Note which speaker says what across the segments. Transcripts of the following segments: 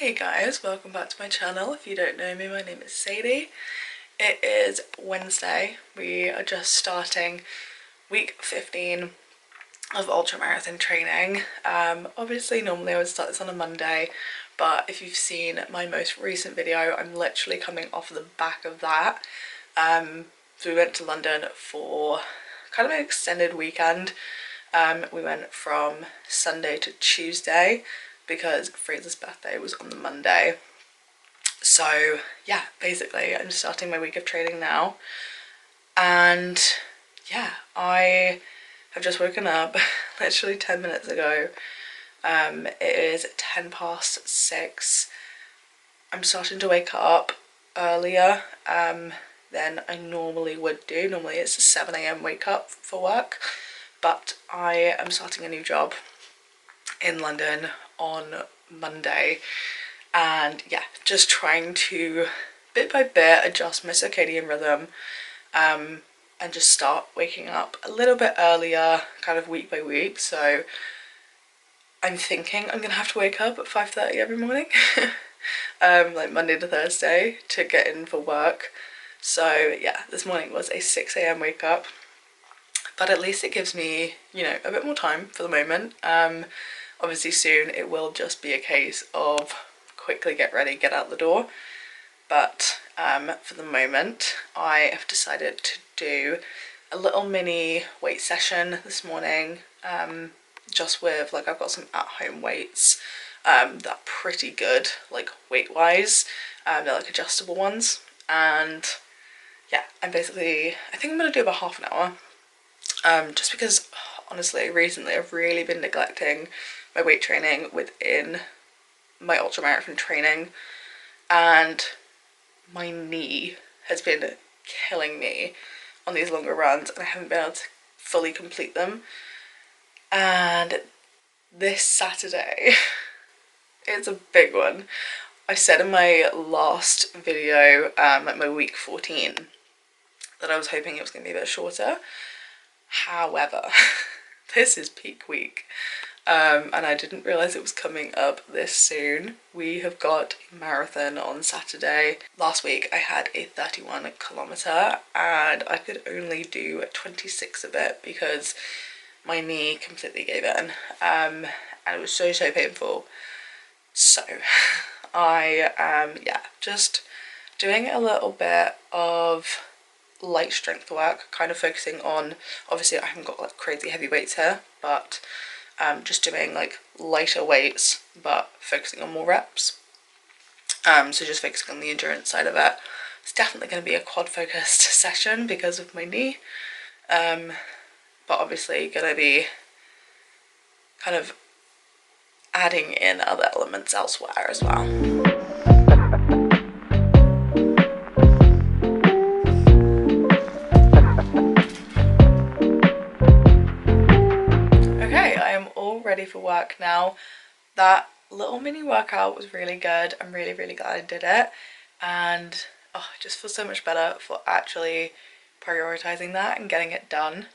Speaker 1: Hey guys, welcome back to my channel. If you don't know me, my name is Sadie. It is Wednesday. We are just starting week 15 of ultramarathon training. Obviously normally I would start this on a Monday, but if you've seen my most recent video, I'm literally coming off the back of that. So we went to London for kind of an extended weekend. We went from Sunday to Tuesday because Fraser's birthday was on the Monday. So yeah, basically I'm starting my week of training now, and yeah, I have just woken up literally 10 minutes ago. It is 6:10. I'm starting to wake up earlier than I normally would do. Normally it's a 7 AM wake up for work, but I am starting a new job in London on Monday, and yeah, just trying to bit by bit adjust my circadian rhythm and just start waking up a little bit earlier, kind of week by week. So I'm thinking I'm gonna have to wake up at 5:30 every morning like Monday to Thursday to get in for work. So yeah, this morning was a 6 AM wake up, but at least it gives me, you know, a bit more time for the moment. Obviously soon it will just be a case of quickly get ready, get out the door. But for the moment I have decided to do a little mini weight session this morning, just with, like, I've got some at-home weights that are pretty good, like weight wise. They're like adjustable ones, and yeah, I think I'm gonna do about half an hour, just because honestly recently I've really been neglecting my weight training within my ultramarathon training, and my knee has been killing me on these longer runs, and I haven't been able to fully complete them. And this Saturday it's a big one. I said in my last video, like my week 14, that I was hoping it was going to be a bit shorter. However, this is peak week. And I didn't realise it was coming up this soon. We have got a marathon on Saturday. Last week I had a 31-kilometre and I could only do 26 of it because my knee completely gave in, and it was so painful. So I am just doing a little bit of light strength work, kind of focusing on, obviously I haven't got like crazy heavy weights here, but just doing like lighter weights but focusing on more reps. So just focusing on the endurance side of it. It's definitely going to be a quad focused session because of my knee, but obviously going to be kind of adding in other elements elsewhere as well. Ready for work now. That little mini workout was really good. I'm really glad I did it, and I just feel so much better for actually prioritizing that and getting it done.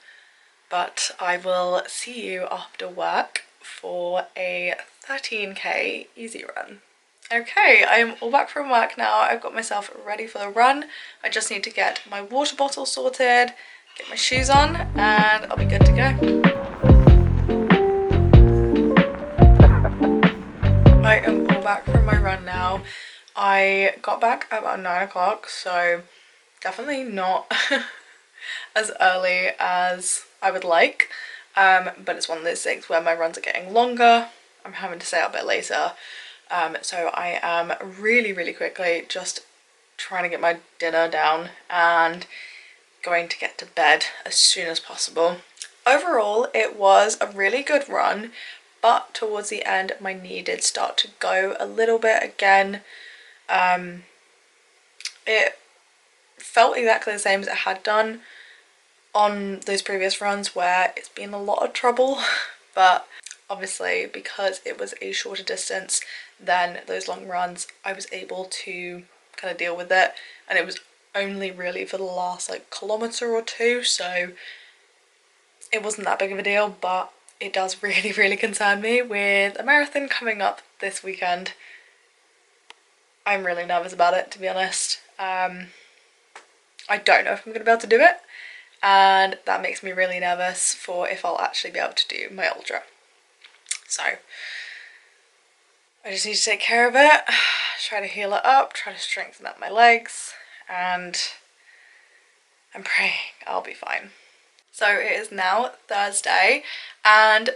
Speaker 1: But I will see you after work for a 13k easy run. Okay, I am all back from work now. I've got myself ready for the run. I just need to get my water bottle sorted, get my shoes on, and I'll be good to go. I am all back from my run now. I got back at about 9 o'clock, so definitely not as early as I would like, but it's one of those things where my runs are getting longer. I'm having to stay out a bit later, so I am really quickly just trying to get my dinner down and going to get to bed as soon as possible. Overall, it was a really good run, but towards the end my knee did start to go a little bit again. It felt exactly the same as it had done on those previous runs where it's been a lot of trouble, but obviously because it was a shorter distance than those long runs, I was able to kind of deal with it, and it was only really for the last like kilometre or two, so it wasn't that big of a deal. But it does really concern me with a marathon coming up this weekend. I'm really nervous about it, to be honest. I don't know if I'm going to be able to do it, and that makes me really nervous for if I'll actually be able to do my ultra. So I just need to take care of it, try to heal it up, try to strengthen up my legs, and I'm praying I'll be fine. So it is now Thursday, and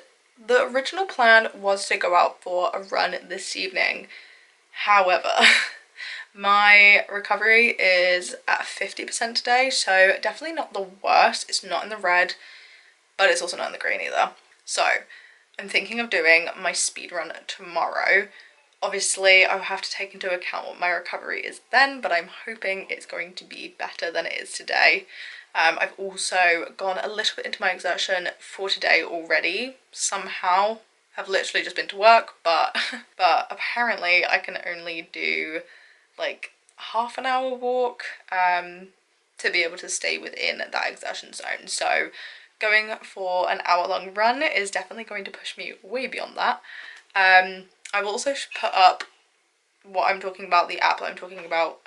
Speaker 1: the original plan was to go out for a run this evening. However, my recovery is at 50% today, so definitely not the worst. It's not in the red, but it's also not in the green either. So I'm thinking of doing my speed run tomorrow. Obviously, I'll have to take into account what my recovery is then, but I'm hoping it's going to be better than it is today. I've also gone a little bit into my exertion for today already. Somehow have literally just been to work, but apparently I can only do like half an hour walk to be able to stay within that exertion zone. So going for an hour-long run is definitely going to push me way beyond that. I will also put up what I'm talking about, the app that I'm talking about,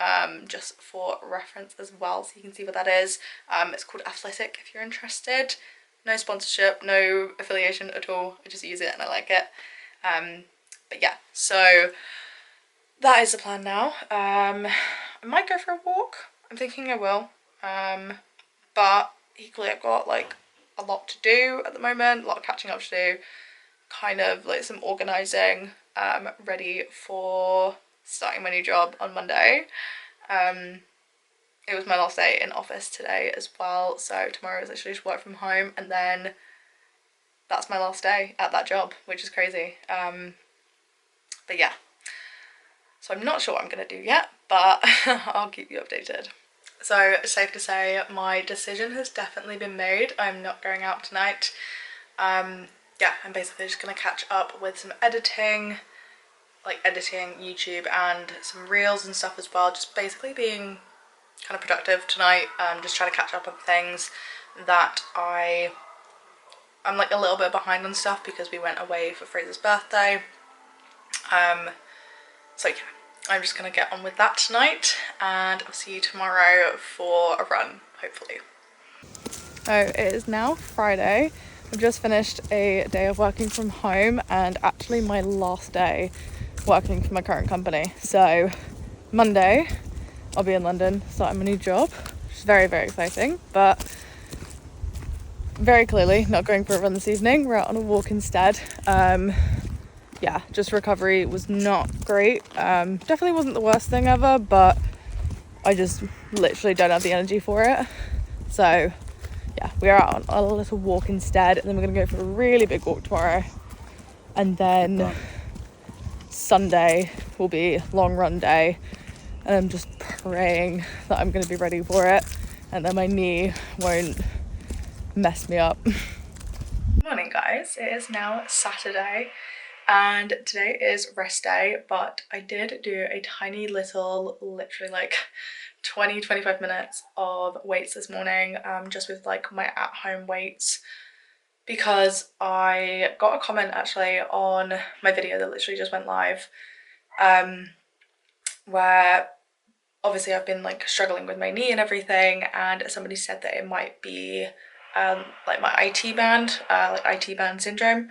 Speaker 1: just for reference as well, so you can see what that is. It's called Athletic if you're interested. No sponsorship, no affiliation at all. I just use it and I like it. But yeah, so that is the plan now. I might go for a walk. I'm thinking I will. But equally I've got like a lot to do at the moment, a lot of catching up to do, kind of like some organising, ready for starting my new job on Monday. It was my last day in office today as well, so tomorrow is literally just work from home, and then that's my last day at that job, which is crazy. But yeah, so I'm not sure what I'm gonna do yet, but I'll keep you updated. So it's safe to say my decision has definitely been made. I'm not going out tonight. Yeah, I'm basically just gonna catch up with some editing, like editing YouTube and some reels and stuff as well, just basically being kind of productive tonight, just trying to catch up on things that I'm like a little bit behind on stuff because we went away for Fraser's birthday. So yeah, I'm just gonna get on with that tonight, and I'll see you tomorrow for a run, hopefully. So it is now Friday. I've just finished a day of working from home, and actually my last day working for my current company. So Monday I'll be in London starting my new job, which is very, very exciting, but very clearly not going for a run this evening. We're out on a walk instead. Yeah, just recovery was not great. Definitely wasn't the worst thing ever, but I just literally don't have the energy for it. So yeah, we are out on a little walk instead, and then we're gonna go for a really big walk tomorrow, and then Sunday will be long run day, and I'm just praying that I'm gonna be ready for it and that my knee won't mess me up. Morning guys, it is now Saturday and today is rest day, but I did do a tiny little, literally like 20-25 minutes of weights this morning, just with like my at-home weights, because I got a comment actually on my video that literally just went live, where obviously I've been like struggling with my knee and everything, and somebody said that it might be like my IT band, like IT band syndrome,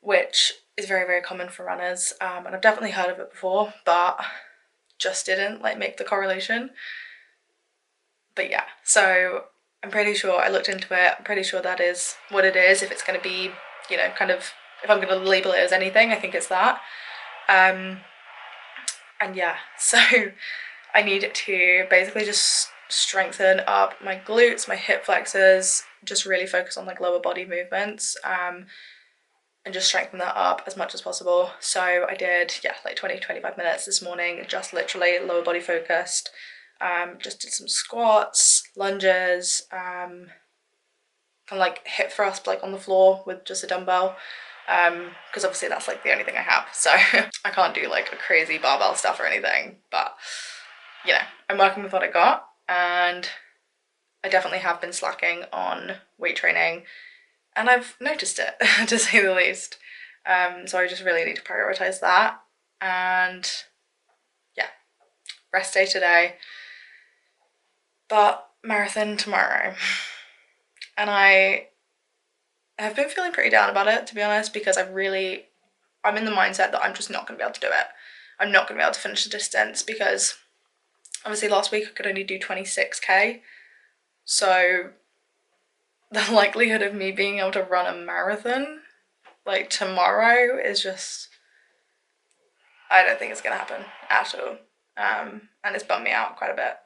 Speaker 1: which is very, very common for runners, and I've definitely heard of it before, but just didn't like make the correlation. But yeah, so I'm pretty sure I looked into it. I'm pretty sure that is what it is. If it's going to be, you know, kind of, if I'm going to label it as anything, I think it's that. And yeah, so I need to basically just strengthen up my glutes, my hip flexors, just really focus on like lower body movements, and just strengthen that up as much as possible. So I did, yeah, like 20-25 minutes this morning, just literally lower body focused. Just did some squats, lunges, kind of like hip thrust like on the floor with just a dumbbell, because obviously that's like the only thing I have, so I can't do like a crazy barbell stuff or anything, but you know, I'm working with what I got, and I definitely have been slacking on weight training, and I've noticed it to say the least. So I just really need to prioritize that, and yeah, rest day today, but marathon tomorrow. And I have been feeling pretty down about it, to be honest, because I'm in the mindset that I'm just not going to be able to do it. I'm not going to be able to finish the distance because obviously last week I could only do 26k. So the likelihood of me being able to run a marathon like tomorrow is just, I don't think it's going to happen at all. And it's bummed me out quite a bit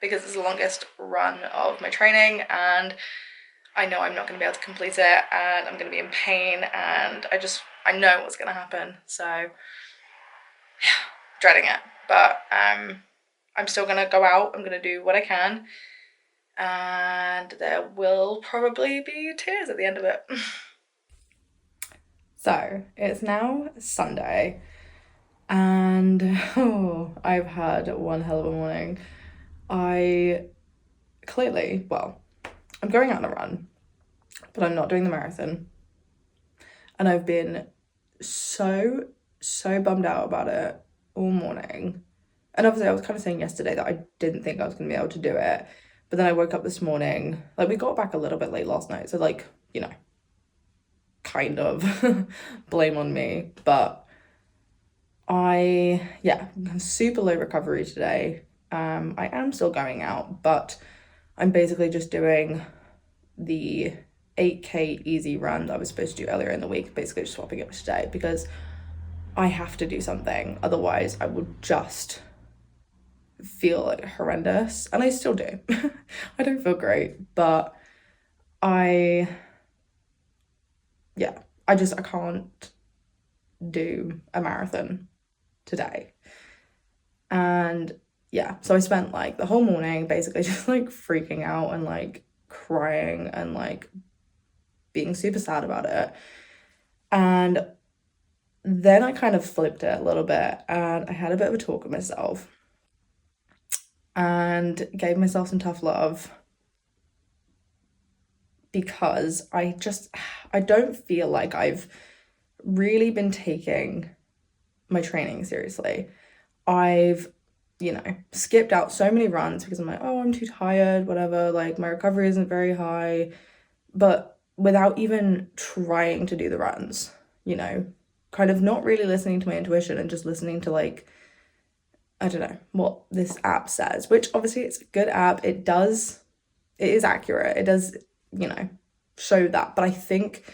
Speaker 1: because it's the longest run of my training and I know I'm not going to be able to complete it and I'm going to be in pain and I know what's going to happen. So yeah, dreading it. But I'm still going to go out. I'm going to do what I can. And there will probably be tears at the end of it. So it's now Sunday and I've had one hell of a morning. I'm going out on a run, but I'm not doing the marathon. And I've been so bummed out about it all morning. And obviously I was kind of saying yesterday that I didn't think I was going to be able to do it. But then I woke up this morning, like we got back a little bit late last night. So like, you know, kind of blame on me. But I'm super low recovery today. I am still going out, but I'm basically just doing the 8k easy run that I was supposed to do earlier in the week, basically just swapping it for today because I have to do something. Otherwise, I would just feel like horrendous. And I still do. I don't feel great, but I can't do a marathon today. And yeah, so I spent like the whole morning basically just like freaking out and like crying and like being super sad about it. And then I kind of flipped it a little bit and I had a bit of a talk with myself and gave myself some tough love because I don't feel like I've really been taking my training seriously. I've, skipped out so many runs because I'm like, oh, I'm too tired, whatever, like my recovery isn't very high, but without even trying to do the runs, kind of not really listening to my intuition and just listening to like, I don't know what this app says, which obviously it's a good app. It is accurate. It does, show that, but I think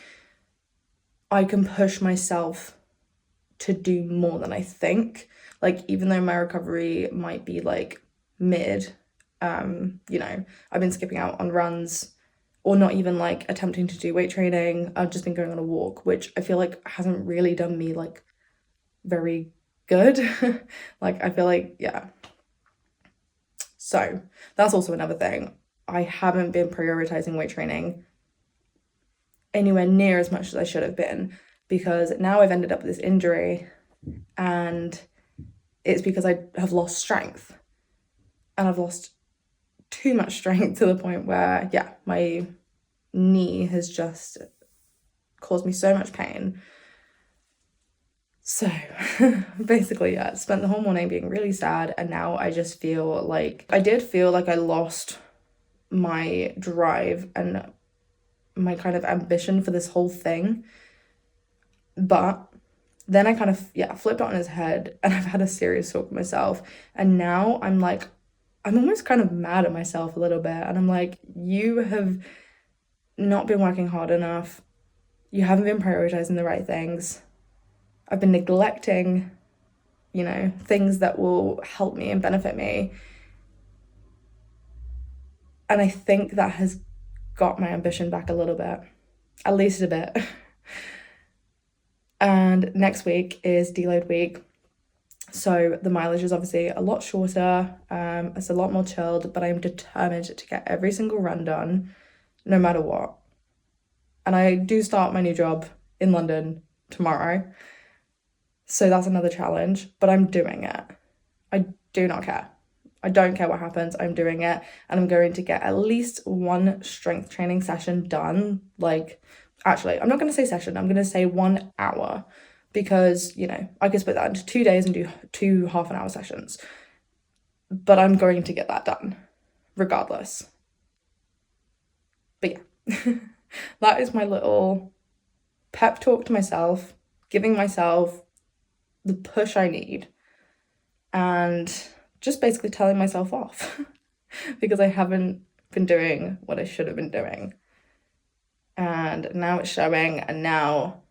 Speaker 1: I can push myself to do more than I think. Like, even though my recovery might be like mid, I've been skipping out on runs or not even like attempting to do weight training. I've just been going on a walk, which I feel like hasn't really done me like very good. Like, I feel like, yeah. So that's also another thing. I haven't been prioritizing weight training anywhere near as much as I should have been because now I've ended up with this injury and it's because I have lost strength and I've lost too much strength to the point where, my knee has just caused me so much pain. So basically, spent the whole morning being really sad and now I just feel like I lost my drive and my kind of ambition for this whole thing. But then I kind of, flipped it on his head and I've had a serious talk with myself. And now I'm like, I'm almost kind of mad at myself a little bit. And I'm like, you have not been working hard enough. You haven't been prioritizing the right things. I've been neglecting, things that will help me and benefit me. And I think that has got my ambition back a little bit, at least a bit. And next week is deload week. So the mileage is obviously a lot shorter. It's a lot more chilled, but I'm determined to get every single run done, no matter what. And I do start my new job in London tomorrow. So that's another challenge, but I'm doing it. I do not care. I don't care what happens. I'm doing it. And I'm going to get at least one strength training session done. Like, actually, I'm not going to say session. I'm going to say 1 hour because, I could split that into 2 days and do 2 half-an-hour sessions. but I'm going to get that done regardless. But yeah, that is my little pep talk to myself, giving myself the push I need, and just basically telling myself off because I haven't been doing what I should have been doing. And now it's showing, and now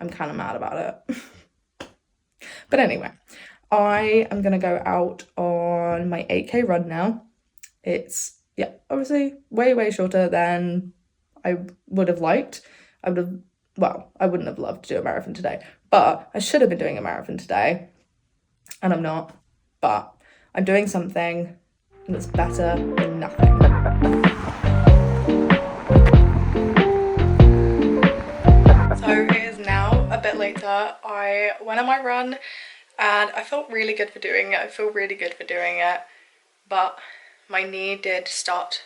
Speaker 1: I'm kind of mad about it. But anyway, I am gonna go out on my 8K run now. It's, yeah, obviously way shorter than I would have liked. I wouldn't have loved to do a marathon today, but I should have been doing a marathon today, and I'm not. But I'm doing something that's better than nothing. So it is now a bit later. I went on my run and I felt really good for doing it. I feel really good for doing it, but my knee did start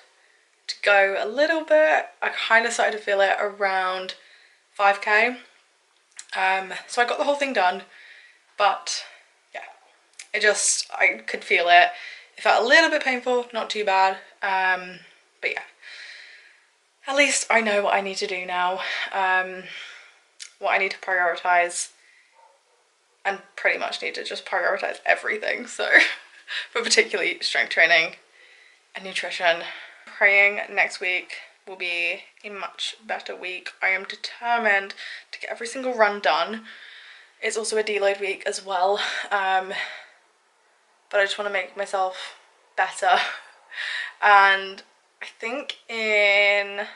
Speaker 1: to go a little bit. I kind of started to feel it around 5K. So I got the whole thing done, but yeah, I could feel it. It felt a little bit painful, not too bad. But yeah, at least I know what I need to do now, what I need to prioritize, and pretty much need to just prioritize everything. So, but particularly strength training and nutrition. Praying next week will be a much better week. I am determined to get every single run done. It's also a deload week as well, but I just want to make myself better. And I think in a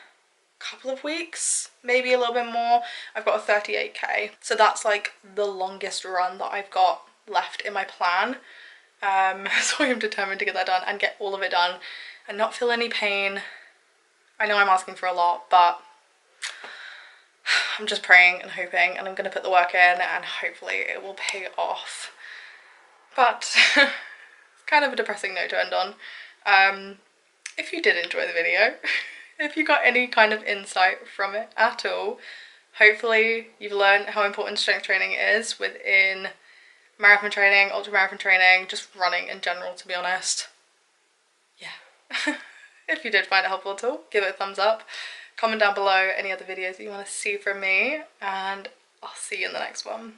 Speaker 1: couple of weeks, maybe a little bit more, I've got a 38K. So that's like the longest run that I've got left in my plan. So I'm determined to get that done and get all of it done and not feel any pain. I know I'm asking for a lot, but I'm just praying and hoping, and I'm going to put the work in and hopefully it will pay off. But it's kind of a depressing note to end on. If you did enjoy the video, if you got any kind of insight from it at all, hopefully you've learned how important strength training is within marathon training, ultra marathon training, just running in general, to be honest. Yeah. If you did find it helpful at all, give it a thumbs up. Comment down below any other videos that you want to see from me, and I'll see you in the next one.